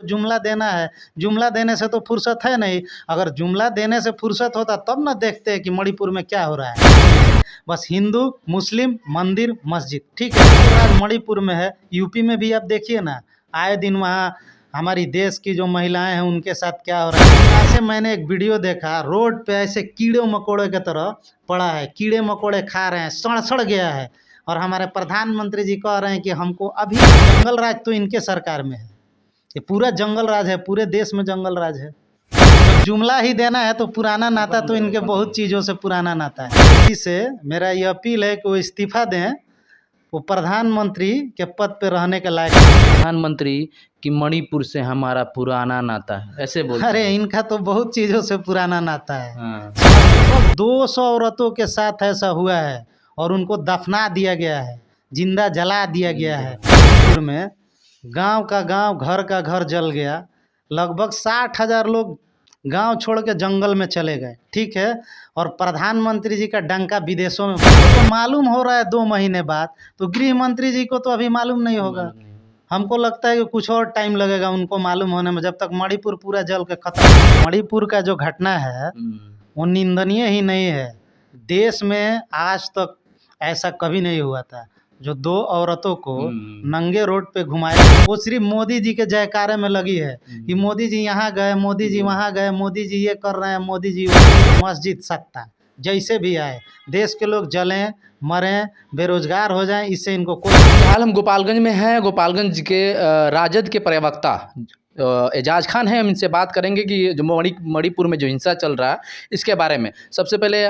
जुमला देना है, जुमला देने से तो फुर्सत है नहीं। अगर जुमला देने से फुर्सत होता तब ना देखते हैं कि मणिपुर में क्या हो रहा है। बस हिंदू मुस्लिम मंदिर मस्जिद, ठीक है, राज मणिपुर में है। यूपी में भी आप देखिए ना, आए दिन वहाँ हमारी देश की जो महिलाएं हैं उनके साथ क्या हो रहा है। ऐसे मैंने एक वीडियो देखा, रोड पे ऐसे कीड़े मकोड़े की तरह पड़ा है, कीड़े मकोड़े खा रहे हैं, सड़ गया है। और हमारे प्रधानमंत्री जी कह रहे हैं कि हमको अभी जंगल राज तो इनके सरकार में है, ये पूरा जंगल राज है, पूरे देश में जंगल राज है। तो जुमला ही देना है तो पुराना नाता तो इनके बहुत चीज़ों से पुराना नाता है। इससे मेरा ये अपील है कि वो इस्तीफा दें, वो प्रधानमंत्री के पद पे रहने के लायक। प्रधानमंत्री कि मणिपुर से हमारा पुराना नाता है, ऐसे बोलते हैं। अरे इनका तो बहुत चीज़ों से पुराना नाता है। हाँ। 200 औरतों के साथ ऐसा हुआ है और उनको दफना दिया गया है, जिंदा जला दिया गया है। मणिपुर में गांव का गांव, घर का घर जल गया। लगभग 60,000 लोग गांव छोड़ के जंगल में चले गए, ठीक है। और प्रधानमंत्री जी का डंका विदेशों में तो मालूम हो रहा है 2 महीने बाद, तो गृह मंत्री जी को तो अभी मालूम नहीं होगा। हमको लगता है कि कुछ और टाइम लगेगा उनको मालूम होने में, जब तक मणिपुर पूरा जल के खत्म। मणिपुर का जो घटना है वो निंदनीय ही नहीं है। देश में आज तक ऐसा कभी नहीं हुआ था, जो 2 औरतों को नंगे रोड पे घुमाया। वो सिर्फ मोदी जी के जयकारे में लगी है कि मोदी जी यहाँ गए, मोदी जी वहाँ गए, मोदी जी ये कर रहे हैं, मोदी जी मस्जिद सत्ता, जैसे भी आए देश के लोग जलें मरें बेरोजगार हो जाएं, इससे इनको कोई। फिलहाल हम गोपालगंज में हैं। गोपालगंज के राजद के प्रवक्ता एजाज खान हैं, हम इनसे बात करेंगे कि जो मणिपुर में जो हिंसा चल रहा है इसके बारे में। सबसे पहले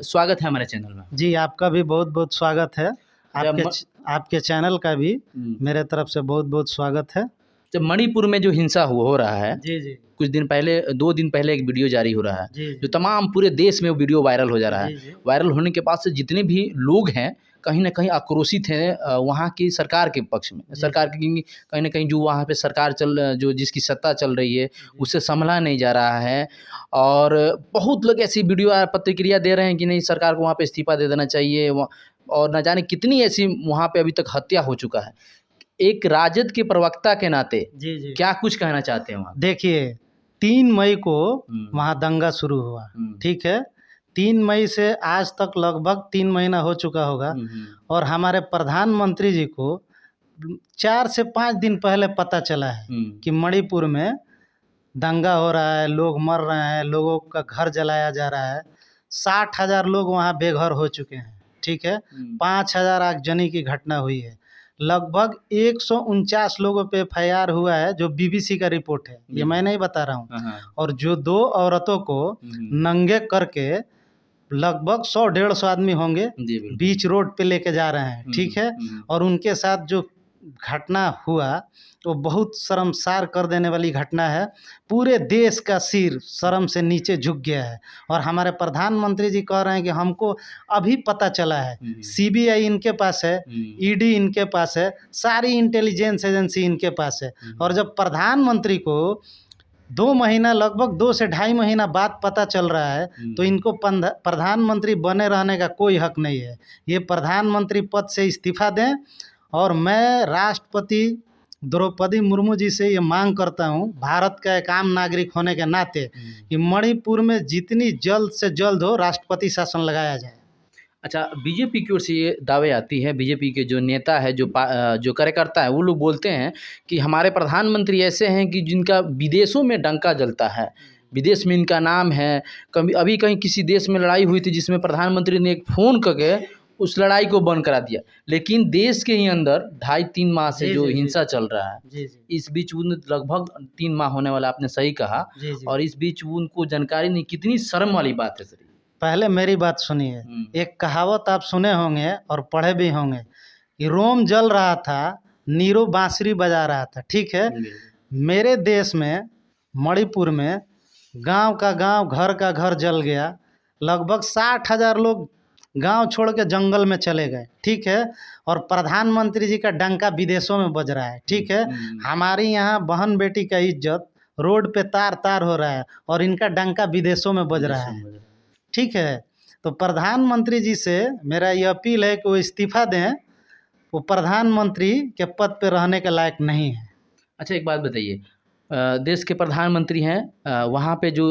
स्वागत है हमारे चैनल में। जी आपका भी बहुत बहुत स्वागत है। आपके चैनल का भी मेरे तरफ से बहुत बहुत स्वागत है। जब मणिपुर में जो हिंसा हो रहा है, जी कुछ दिन पहले 2 दिन पहले एक वीडियो जारी हो रहा है, जो तमाम पूरे देश में वो वीडियो वायरल हो जा रहा है। वायरल होने के बाद से जितने भी लोग हैं कहीं ना कहीं आक्रोशित हैं वहाँ की सरकार के पक्ष में। सरकार की कहीं ना कहीं जो वहाँ पे सरकार जो जिसकी सत्ता चल रही है उससे संभला नहीं जा रहा है। और बहुत लोग ऐसी वीडियो प्रतिक्रिया दे रहे हैं कि नहीं, सरकार को वहाँ पे इस्तीफा दे देना चाहिए। और न जाने कितनी ऐसी वहाँ पे अभी तक हत्या हो चुका है। एक राजद के प्रवक्ता के नाते जी क्या कुछ कहना चाहते हैं वहाँ? देखिए 3 मई को वहाँ दंगा शुरू हुआ, ठीक है। 3 मई से आज तक लगभग 3 महीना हो चुका होगा। और हमारे प्रधानमंत्री जी को 4 से 5 दिन पहले पता चला है कि मणिपुर में दंगा हो रहा है, लोग मर रहे हैं, लोगों का घर जलाया जा रहा है। 60,000 लोग वहाँ बेघर हो चुके हैं, ठीक है। 5,000 आगजनी की घटना हुई है। लगभग 149 लोगों पे FIR हुआ है, जो BBC का रिपोर्ट है, ये मैं नहीं बता रहा हूँ। और जो 2 औरतों को नंगे करके लगभग 100-150 आदमी होंगे बीच रोड पे लेके जा रहे हैं, ठीक है। और उनके साथ जो घटना हुआ तो बहुत शर्मसार कर देने वाली घटना है। पूरे देश का सिर शर्म से नीचे झुक गया है। और हमारे प्रधानमंत्री जी कह रहे हैं कि हमको अभी पता चला है, CBI इनके पास है, ED इनके पास है, सारी इंटेलिजेंस एजेंसी इनके पास है। और जब प्रधानमंत्री को 2 महीना, लगभग 2 से 2.5 महीना बाद पता चल रहा है, तो इनको प्रधानमंत्री बने रहने का कोई हक नहीं है। ये प्रधानमंत्री पद से इस्तीफा दें। और मैं राष्ट्रपति द्रौपदी मुर्मू जी से ये मांग करता हूँ, भारत का एक आम नागरिक होने के नाते, कि मणिपुर में जितनी जल्द से जल्द हो राष्ट्रपति शासन लगाया जाए। अच्छा, बीजेपी की ओर से ये दावे आती है, बीजेपी के जो नेता है, जो कार्यकर्ता है, वो लोग बोलते हैं कि हमारे प्रधानमंत्री ऐसे हैं कि जिनका विदेशों में डंका जलता है, विदेश में इनका नाम है। कभी अभी कहीं किसी देश में लड़ाई हुई थी जिसमें प्रधानमंत्री ने एक फ़ोन करके उस लड़ाई को बंद करा दिया। लेकिन देश के ही अंदर 2.5-3 माह से जो हिंसा चल रहा है, इस बीच लगभग 3 माह होने वाला, आपने सही कहा। और इस बीच उनको जानकारी नहीं, कितनी शर्म वाली बात है सर। पहले मेरी बात सुनिए। एक कहावत आप सुने होंगे और पढ़े भी होंगे कि रोम जल रहा था, नीरो बांसुरी बजा रहा था, ठीक है। मेरे देश में मणिपुर में गांव का गांव, घर का घर जल गया। लगभग 60,000 लोग गांव छोड़ के जंगल में चले गए, ठीक है। और प्रधानमंत्री जी का डंका विदेशों में बज रहा है, ठीक है। हमारी यहाँ बहन बेटी का इज्जत रोड पे तार तार हो रहा है और इनका डंका विदेशों में बज रहा है, ठीक है। तो प्रधानमंत्री जी से मेरा ये अपील है कि वो इस्तीफा दें, वो प्रधानमंत्री के पद पे रहने के लायक नहीं है। अच्छा, एक बात बताइए, देश के प्रधानमंत्री हैं, वहाँ पे जो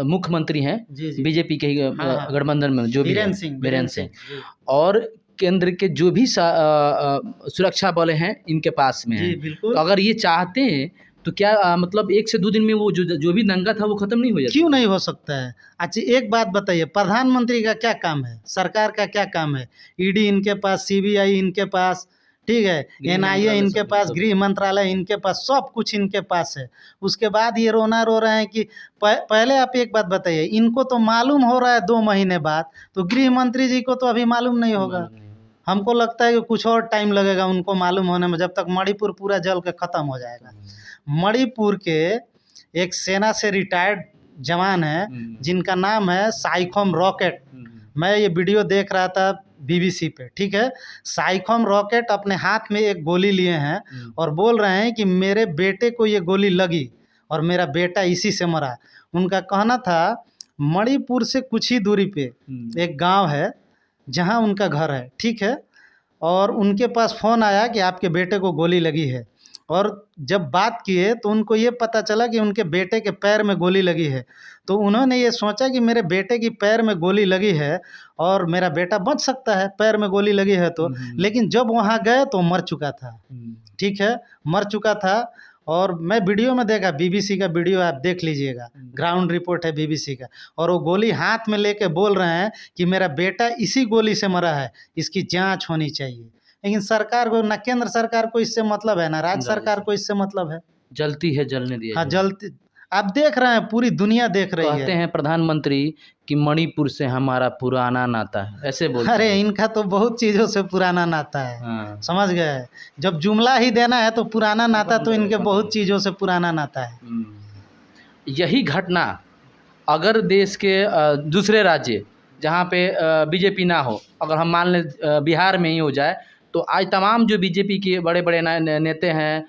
मुख्यमंत्री हैं जी जी बीजेपी के ही हाँ। गठबंधन में जो भी बीरेन हैं, सिंह बीरेन सिंह, जी और केंद्र के जो भी सुरक्षा बल हैं इनके पास में जी हैं। बिल्कुल। तो अगर ये चाहते हैं तो क्या मतलब 1 से 2 दिन में वो जो भी दंगा था वो खत्म नहीं हो जाता? क्यों नहीं हो सकता है? अच्छा एक बात बताइए, प्रधानमंत्री का क्या काम है, सरकार का क्या काम है? ईडी इनके पास, सीबीआई इनके पास, ठीक है, गृह एनआईए मंत्रालय इनके सब पास, सब। गृह मंत्रालय इनके पास, सब कुछ इनके पास है। उसके बाद ये रोना रो रहे हैं कि पहले आप एक बात बताइए, इनको तो मालूम हो रहा है 2 महीने बाद, तो गृह मंत्री जी को तो अभी मालूम नहीं होगा। मालूम नहीं। हमको लगता है कि कुछ और टाइम लगेगा उनको मालूम होने में, जब तक मणिपुर पूरा जल के ख़त्म हो जाएगा। मणिपुर के एक सेना से रिटायर्ड जवान है जिनका नाम है साइखोम रॉकेट। मैं ये वीडियो देख रहा था बीबीसी पे, ठीक है। साइखोम रॉकेट अपने हाथ में एक गोली लिए हैं और बोल रहे हैं कि मेरे बेटे को ये गोली लगी और मेरा बेटा इसी से मरा। उनका कहना था मणिपुर से कुछ ही दूरी पे एक गांव है जहां उनका घर है, ठीक है, और उनके पास फ़ोन आया कि आपके बेटे को गोली लगी है। और जब बात किए तो उनको ये पता चला कि उनके बेटे के पैर में गोली लगी है। तो उन्होंने ये सोचा कि मेरे बेटे की पैर में गोली लगी है और मेरा बेटा बच सकता है, पैर में गोली लगी है तो। लेकिन जब वहाँ गए तो मर चुका था, ठीक है, मर चुका था। और मैं वीडियो में देखा, बीबीसी का वीडियो आप देख लीजिएगा, ग्राउंड रिपोर्ट है बीबीसी का, और वो गोली हाथ में लेके बोल रहे हैं कि मेरा बेटा इसी गोली से मरा है, इसकी जांच होनी चाहिए। लेकिन सरकार को, ना केंद्र सरकार को इससे मतलब है, ना राज्य सरकार को इससे मतलब है। जलती है जलने दिया हाँ जाए। जलती, आप देख रहे हैं, पूरी दुनिया देख रही कहते है। हैं प्रधानमंत्री कि मणिपुर से हमारा पुराना नाता है, ऐसे बोलते अरे हैं। इनका तो बहुत चीज़ों से पुराना नाता है, हाँ। समझ गए। जब जुमला ही देना है तो पुराना नाता तो इनके बहुत चीज़ों से पुराना नाता है। यही घटना अगर देश के दूसरे राज्य जहाँ पे बीजेपी ना हो, अगर हम मान लें बिहार में ही हो जाए, तो आज तमाम जो बीजेपी के बड़े बड़े नेता हैं,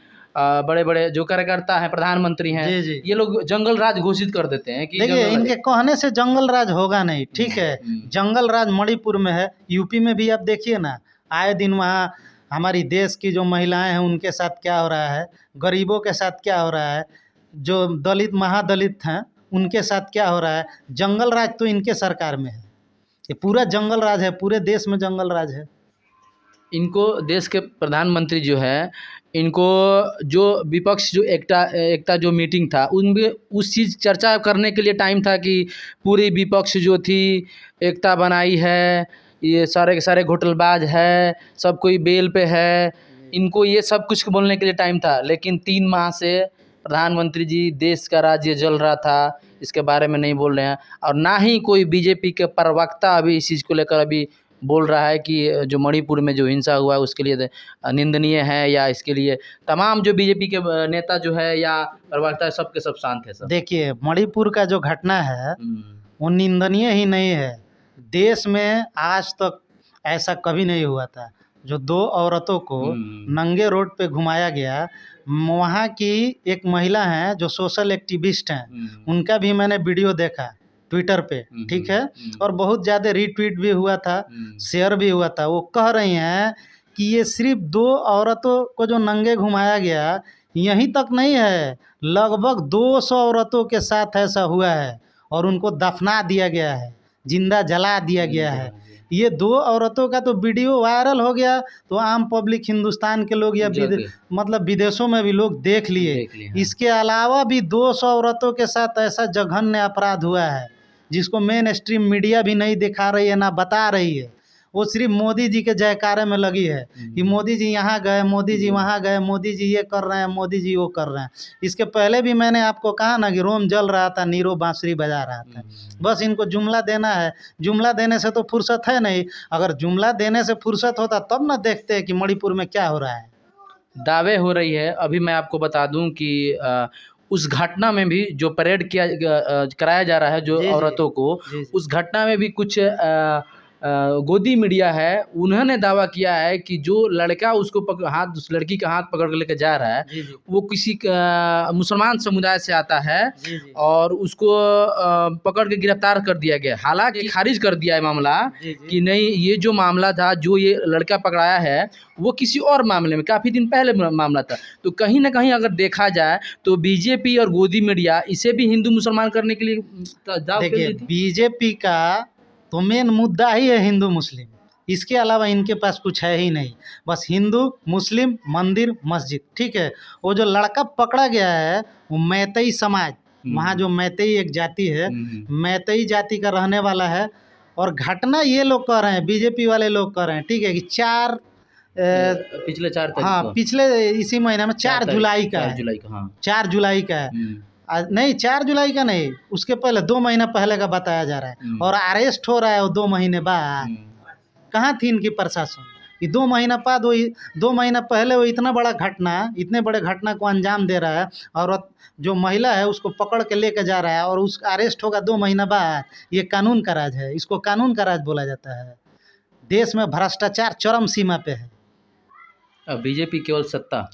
बड़े बड़े जो कार्यकर्ता हैं, प्रधानमंत्री हैं, जी जी, ये लोग जंगल राज घोषित कर देते हैं कि देखिए इनके कहने से जंगल राज होगा नहीं, ठीक है। जंगल राज मणिपुर में है, यूपी में भी आप देखिए ना, आए दिन वहाँ हमारी देश की जो महिलाएं हैं उनके साथ क्या हो रहा है, गरीबों के साथ क्या हो रहा है, जो दलित महादलित हैं उनके साथ क्या हो रहा है। जंगल राज तो इनके सरकार में है, ये पूरा जंगल राज है, पूरे देश में जंगल राज है। इनको देश के प्रधानमंत्री जो है, इनको जो विपक्ष जो एकता जो मीटिंग था उनमें उस चीज़ चर्चा करने के लिए टाइम था कि पूरी विपक्ष जो थी एकता बनाई है, ये सारे के सारे घोटालबाज है, सब कोई बेल पे है, इनको ये सब कुछ बोलने के लिए टाइम था। लेकिन 3 माह से प्रधानमंत्री जी देश का राज्य जल रहा था, इसके बारे में नहीं बोल रहे हैं, और ना ही कोई बीजेपी के प्रवक्ता अभी इस चीज़ को लेकर अभी बोल रहा है कि जो मणिपुर में जो हिंसा हुआ है उसके लिए निंदनीय है, या इसके लिए तमाम जो बीजेपी के नेता जो है या प्रवक्ता है सबके सब शांत है। सब देखिए मणिपुर का जो घटना है वो निंदनीय ही नहीं है, देश में आज तक ऐसा कभी नहीं हुआ था। जो 2 औरतों को नंगे रोड पे घुमाया गया, वहाँ की एक महिला हैं जो सोशल एक्टिविस्ट हैं, उनका भी मैंने वीडियो देखा ट्विटर पे, ठीक है, और बहुत ज़्यादा रीट्वीट भी हुआ था, शेयर भी हुआ था। वो कह रही हैं कि ये सिर्फ 2 औरतों को जो नंगे घुमाया गया यहीं तक नहीं है, लगभग 200 औरतों के साथ ऐसा हुआ है और उनको दफना दिया गया है, जिंदा जला दिया गया है। ये 2 औरतों का तो वीडियो वायरल हो गया, तो आम पब्लिक हिंदुस्तान के लोग या मतलब विदेशों में भी लोग देख लिए। इसके अलावा भी 200 औरतों के साथ ऐसा जघन्य अपराध हुआ है जिसको मेन स्ट्रीम मीडिया भी नहीं दिखा रही है, ना बता रही है। वो सिर्फ मोदी जी के जयकारे में लगी है कि मोदी जी यहाँ गए, मोदी जी वहाँ गए, मोदी जी ये कर रहे हैं, मोदी जी वो कर रहे हैं। इसके पहले भी मैंने आपको कहा ना कि रोम जल रहा था, नीरो बांसुरी बजा रहा था। बस इनको जुमला देना है, जुमला देने से तो फुर्सत है नहीं। अगर जुमला देने से फुर्सत होता तब ना देखते हैं कि मणिपुर में क्या हो रहा है। दावे हो रही है। अभी मैं आपको बता दूं कि उस घटना में भी जो परेड कराया जा रहा है जो औरतों को, उस घटना में भी कुछ गोदी मीडिया है, उन्होंने दावा किया है कि जो लड़का उसको उस लड़की का हाथ पकड़ कर लेकर जा रहा है, जी जी वो किसी मुसलमान समुदाय से आता है जी जी और उसको पकड़ के गिरफ्तार कर दिया गया। हालांकि खारिज कर दिया है मामला जी जी कि नहीं, ये जो मामला था, जो ये लड़का पकड़ाया है, वो किसी और मामले में काफ़ी दिन पहले मामला था। तो कहीं ना कहीं अगर देखा जाए तो बीजेपी और गोदी मीडिया इसे भी हिंदू मुसलमान करने के लिए दाव पेल देखिए, दी थी। बीजेपी का तो मेन मुद्दा ही है हिंदू मुस्लिम, इसके अलावा इनके पास कुछ है ही नहीं। बस हिंदू मुस्लिम, मंदिर मस्जिद, ठीक है। वो जो लड़का पकड़ा गया है वो मैतई समाज, वहाँ जो मैतई एक जाति है, मैतई जाति का रहने वाला है। और घटना ये लोग कह रहे हैं, बीजेपी वाले लोग कह रहे हैं, ठीक है, कि पिछले 4 तारीख हाँ, को, पिछले इसी महीने में 4 जुलाई का 4 है, जुलाई का, हाँ 4 जुलाई का है। नहीं, 4 जुलाई का नहीं, उसके पहले 2 महीना पहले का बताया जा रहा है। और अरेस्ट हो रहा है वो 2 महीने बाद। कहाँ थी इनकी प्रशासन? ये 2 महीना बाद, वो 2 महीना पहले वो इतना बड़ा घटना, इतने बड़े घटना को अंजाम दे रहा है, और जो महिला है उसको पकड़ के लेके जा रहा है, और उस अरेस्ट होगा 2 महीना बाद। ये कानून का राज है, इसको कानून का राज बोला जाता है। देश में भ्रष्टाचार चरम सीमा पे है। अब बीजेपी केवल सत्ता,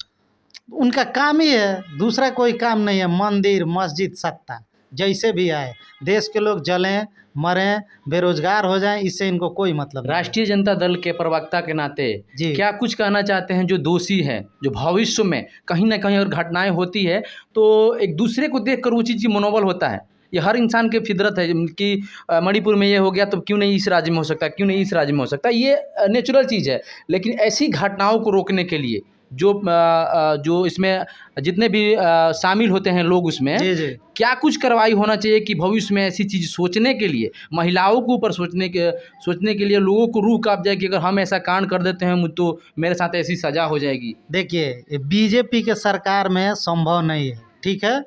उनका काम ही है, दूसरा कोई काम नहीं है। मंदिर मस्जिद सत्ता, जैसे भी आए, देश के लोग जलें मरें बेरोजगार हो जाएं, इससे इनको कोई मतलब नहीं है। राष्ट्रीय जनता दल के प्रवक्ता के नाते जी। क्या कुछ कहना चाहते हैं जो दोषी हैं, जो भविष्य में कहीं ना कहीं अगर घटनाएं होती है तो एक दूसरे को देख कर वो चीज़ की मनोबल होता है। ये हर इंसान की फितरत है कि मणिपुर में ये हो गया तो क्यों नहीं इस राज्य में हो सकता, क्यों नहीं इस राज्य में हो सकता, ये नेचुरल चीज़ है। लेकिन ऐसी घटनाओं को रोकने के लिए जो इसमें जितने भी शामिल होते हैं लोग, उसमें जी जी क्या कुछ कार्रवाई होना चाहिए कि भविष्य में ऐसी चीज़ सोचने के लिए, महिलाओं के ऊपर सोचने के लिए लोगों को रूह काँप जाए कि अगर हम ऐसा कांड कर देते हैं तो मेरे साथ ऐसी सज़ा हो जाएगी। देखिए, बीजेपी के सरकार में संभव नहीं है, ठीक है।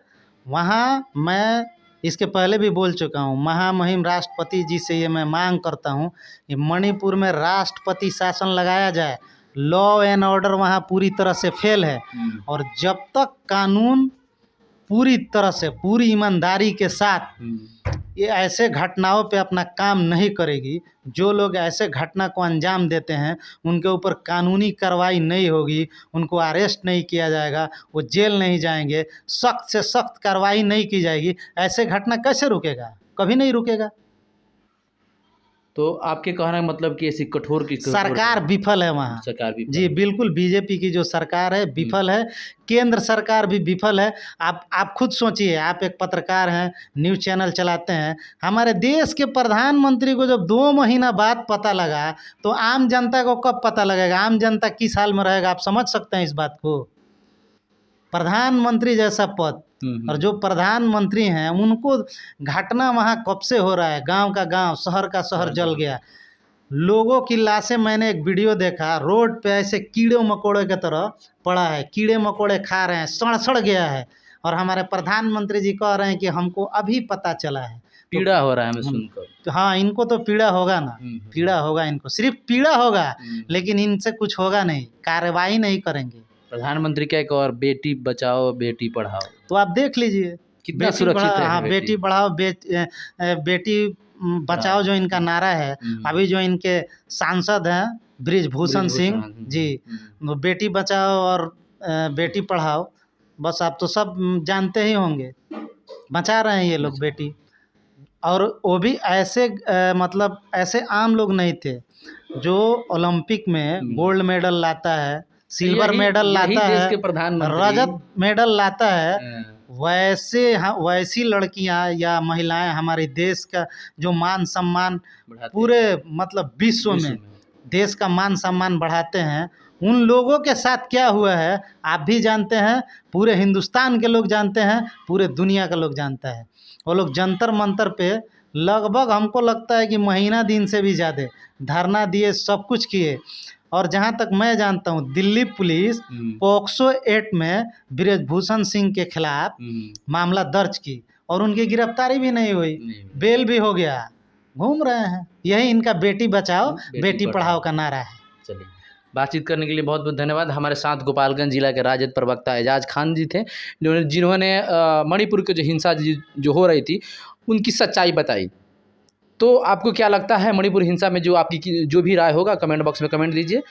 वहाँ मैं इसके पहले भी बोल चुका हूँ, महामहिम राष्ट्रपति जी से ये मैं मांग करता हूँ कि मणिपुर में राष्ट्रपति शासन लगाया जाए। लॉ एंड ऑर्डर वहाँ पूरी तरह से फेल है, और जब तक कानून पूरी तरह से पूरी ईमानदारी के साथ ये ऐसे घटनाओं पे अपना काम नहीं करेगी, जो लोग ऐसे घटना को अंजाम देते हैं उनके ऊपर कानूनी कार्रवाई नहीं होगी, उनको अरेस्ट नहीं किया जाएगा, वो जेल नहीं जाएंगे, सख्त से सख्त कार्रवाई नहीं की जाएगी, ऐसे घटना कैसे रुकेगा? कभी नहीं रुकेगा। तो आपके कहने का मतलब कि ऐसी कठोर सरकार विफल है वहाँ। सरकार भी जी बिल्कुल, बीजेपी की जो सरकार है विफल है, केंद्र सरकार भी विफल है। आप खुद सोचिए, आप एक पत्रकार हैं, न्यूज़ चैनल चलाते हैं, हमारे देश के प्रधानमंत्री को जब 2 महीना बाद पता लगा तो आम जनता को कब पता लगेगा? आम जनता किस हाल में रहेगा? आप समझ सकते हैं इस बात को। प्रधानमंत्री जैसा पद, और जो प्रधानमंत्री हैं उनको घटना वहाँ कब से हो रहा है, गांव का गांव, शहर का शहर जल गया, लोगों की लाशें, मैंने एक वीडियो देखा, रोड पे ऐसे कीड़े मकोड़े की तरह पड़ा है, कीड़े मकोड़े खा रहे हैं, सड़ गया है, और हमारे प्रधानमंत्री जी कह रहे हैं कि हमको अभी पता चला है। पीड़ा हो रहा है हमें सुनकर। तो हाँ, इनको तो पीड़ा होगा ना, पीड़ा होगा इनको, सिर्फ पीड़ा होगा, लेकिन इनसे कुछ होगा नहीं, कार्रवाई नहीं करेंगे। प्रधानमंत्री क्या एक और बेटी बचाओ बेटी पढ़ाओ, तो आप देख लीजिए कितना सुरक्षित है। हाँ, बेटी बढ़ाओ बेटी बचाओ जो इनका नारा है। अभी जो इनके सांसद हैं बृजभूषण सिंह जी, बेटी बचाओ और बेटी पढ़ाओ, बस आप तो सब जानते ही होंगे, बचा रहे हैं ये लोग बेटी। और वो भी ऐसे मतलब ऐसे आम लोग नहीं थे जो ओलंपिक में गोल्ड मेडल लाता है, सिल्वर मेडल लाता है, रजत मेडल लाता है, वैसी लड़कियां या महिलाएं हमारे देश का जो मान सम्मान पूरे मतलब विश्व में देश का मान सम्मान बढ़ाते हैं, उन लोगों के साथ क्या हुआ है आप भी जानते हैं, पूरे हिंदुस्तान के लोग जानते हैं, पूरे दुनिया का लोग जानता है। वो लोग जंतर मंतर पे लगभग हमको लगता है कि महीना दिन से भी ज़्यादा धरना दिए, सब कुछ किए, और जहाँ तक मैं जानता हूँ दिल्ली पुलिस पॉक्सो एक्ट में बृजभूषण सिंह के खिलाफ मामला दर्ज की और उनकी गिरफ्तारी भी नहीं हुई, बेल भी हो गया, घूम रहे हैं। यही इनका बेटी बचाओ बेटी पढ़ाओ का नारा है। चलिए, बातचीत करने के लिए बहुत बहुत धन्यवाद। हमारे साथ गोपालगंज जिला के राजद प्रवक्ता एजाज खान जी थे, जिन्होंने मणिपुर की जो हिंसा जो हो रही थी उनकी सच्चाई बताई। तो आपको क्या लगता है मणिपुर हिंसा में जो आपकी जो भी राय होगा कमेंट बॉक्स में कमेंट दीजिए।